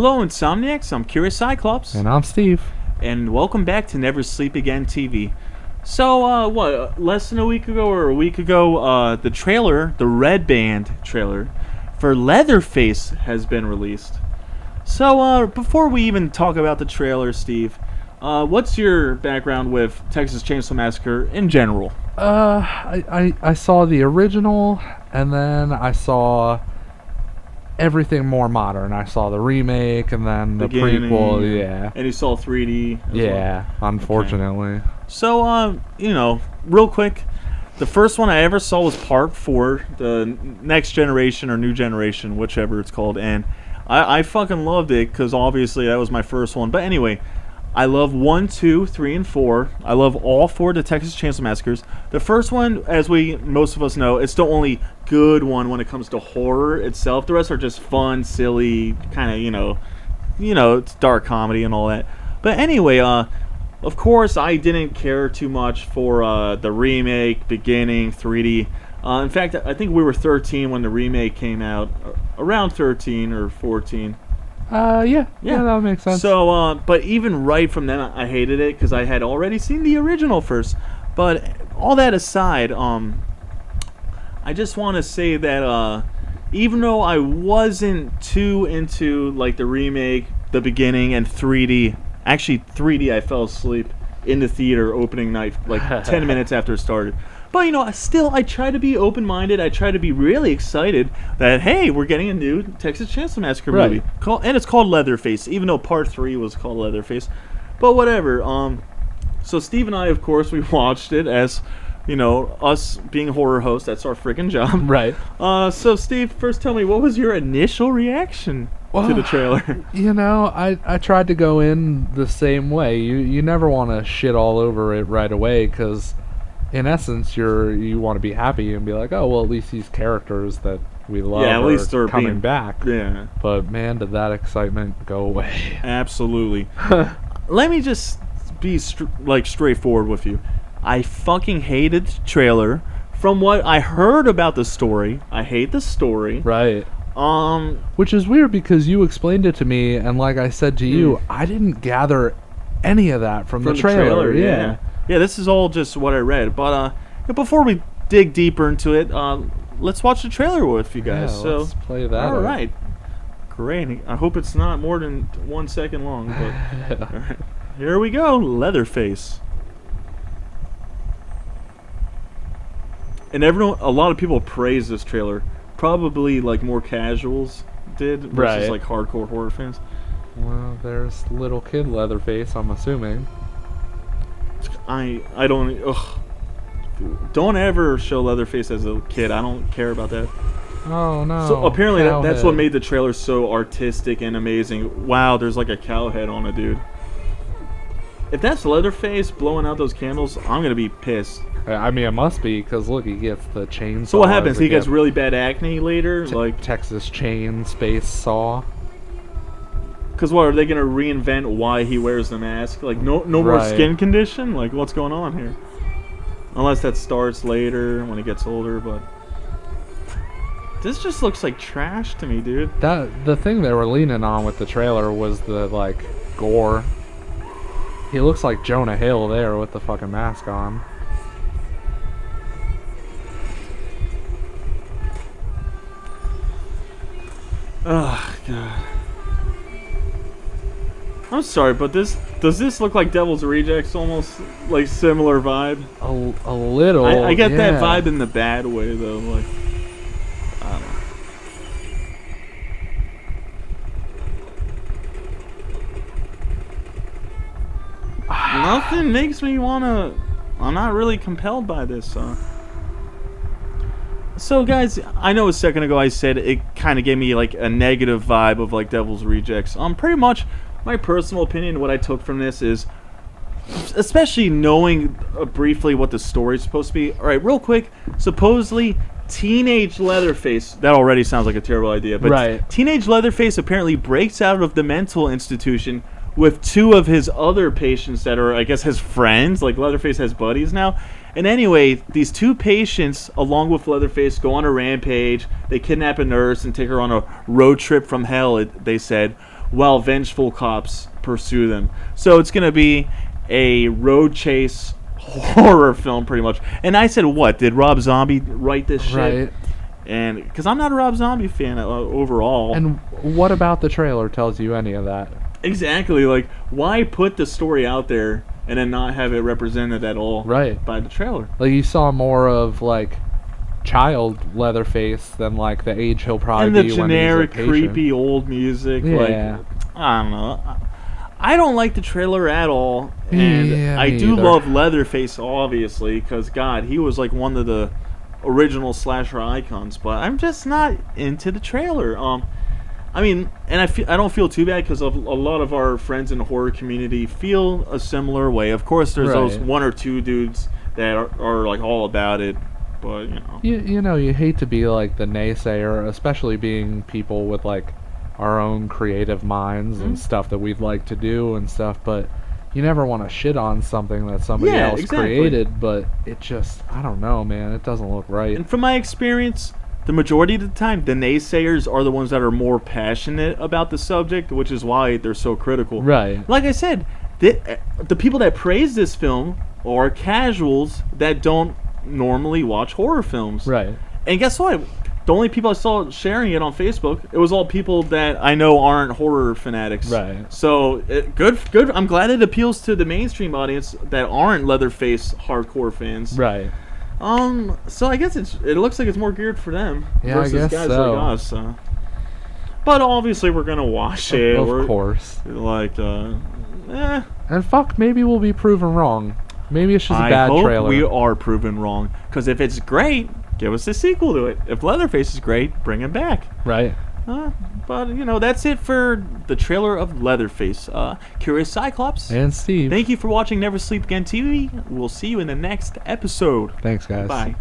Hello, Insomniacs. I'm Kurious Cyclopes. And I'm Steve. And welcome back to Never Sleep Again TV. So, less than a week ago, the trailer, the Red Band trailer, for Leatherface has been released. So, before we even talk about the trailer, Steve, what's your background with Texas Chainsaw Massacre in general? I saw the original, and then I saw everything more modern. I saw the remake, and then the prequel, yeah. And you saw 3D as Yeah, well? unfortunately. Okay. So, real quick, the first one I ever saw was Part 4, the Next Generation or New Generation, whichever it's called, and I fucking loved it, because obviously that was my first one. But anyway, I love 1, 2, 3, and 4. I love all 4 of the Texas Chainsaw Massacres. The first one, as most of us know, it's the only good one when it comes to horror itself. The rest are just fun, silly, kind of, it's dark comedy and all that. But anyway, of course, I didn't care too much for the remake, beginning, 3D. In fact, I think we were 13 when the remake came out, around 13 or 14. Yeah, that would make sense. So, but even right from then, I hated it because I had already seen the original first. But all that aside, I just want to say that even though I wasn't too into like the remake, the beginning, and 3D, actually 3D, I fell asleep in the theater opening night, like 10 minutes after it started. But, I try to be open-minded. I try to be really excited that, hey, we're getting a new Texas Chainsaw Massacre movie. And it's called Leatherface, even though Part 3 was called Leatherface. But whatever. So Steve and I, of course, we watched it as, us being horror hosts. That's our freaking job. Right. So, Steve, first tell me, what was your initial reaction to the trailer? I tried to go in the same way. You never want to shit all over it right away, because in essence, you want to be happy and be like, oh, well, at least these characters that we love at least they're coming back. Yeah. But, man, did that excitement go away. Absolutely. Let me just be straightforward with you. I fucking hated the trailer. From what I heard about the story, I hate the story. Right. Which is weird because you explained it to me, and like I said to you, I didn't gather any of that from the trailer. Yeah. Yeah, this is all just what I read. But before we dig deeper into it, let's watch the trailer with you guys. Yeah, let's play that. All right. Great. I hope it's not more than 1 second long. But all right. Here we go. Leatherface. And a lot of people praise this trailer. Probably like more casuals did versus like hardcore horror fans. Well, there's little kid Leatherface, I'm assuming. I don't ever show Leatherface as a kid. I don't care about that. Oh no. So apparently that's what made the trailer so artistic and amazing. Wow, there's like a cow head on a dude. If that's Leatherface blowing out those candles, I'm gonna be pissed. I mean, it must be, because look, he gets the chainsaw. So what happens? He gets really bad acne later, like Texas chain space saw. Because what, are they gonna reinvent why he wears the mask? Like no more skin condition? Like what's going on here? Unless that starts later when he gets older, but this just looks like trash to me, dude. The thing they were leaning on with the trailer was the gore. He looks like Jonah Hill there with the fucking mask on. Oh god. I'm sorry, but does this look like Devil's Rejects? Almost like similar vibe. A little. I get that vibe in the bad way though. Like, I don't know. Nothing makes me wanna. I'm not really compelled by this. So guys, I know a second ago I said it kind of gave me like a negative vibe of like Devil's Rejects. Pretty much. My personal opinion, what I took from this is, especially knowing briefly what the story is supposed to be. All right, real quick. Supposedly, teenage Leatherface. That already sounds like a terrible idea. But teenage Leatherface apparently breaks out of the mental institution with 2 of his other patients that are, I guess, his friends. Like Leatherface has buddies now. And anyway, these 2 patients, along with Leatherface, go on a rampage. They kidnap a nurse and take her on a road trip from hell, they said. while vengeful cops pursue them. So it's going to be a road chase horror film, pretty much. And I said, what? Did Rob Zombie write this shit? Right. And because I'm not a Rob Zombie fan overall. And what about the trailer tells you any of that? Exactly. Like, why put the story out there and then not have it represented at all Right. by the trailer? Like, you saw more of, like, child Leatherface than, like, the age he'll probably And the be generic, when he's a patient. creepy old music. Yeah. Like, I don't know. I don't like the trailer at all. And Yeah, I me do either. love Leatherface, obviously, because, God, he was, like, one of the original slasher icons. But I'm just not into the trailer. I mean, and I don't feel too bad because a lot of our friends in the horror community feel a similar way. Of course, there's those Right. one or two dudes that are like all about it, but you know. You know, you hate to be like the naysayer, especially being people with like our own creative minds and stuff that we'd like to do and stuff, but you never want to shit on something that somebody Yeah, else exactly. created, but it just, I don't know, man, it doesn't look right. And from my experience, the majority of the time, the naysayers are the ones that are more passionate about the subject, which is why they're so critical. Right. Like I said, the people that praise this film are casuals that don't normally watch horror films. Right. And guess what? The only people I saw sharing it on Facebook, it was all people that I know aren't horror fanatics. Right. So good. I'm glad it appeals to the mainstream audience that aren't Leatherface hardcore fans. Right. So I guess it looks like it's more geared for them Yeah, I versus guess guys so. like us. But obviously we're gonna watch it. Of course. Like, And fuck, maybe we'll be proven wrong. Maybe it's just a I bad hope trailer. we are proven wrong. Because if it's great, give us a sequel to it. If Leatherface is great, bring him back. Right. But you know, that's it for the trailer of Leatherface. Kurious Cyclopes. And Steve. Thank you for watching Never Sleep Again TV. We'll see you in the next episode. Thanks, guys. Bye.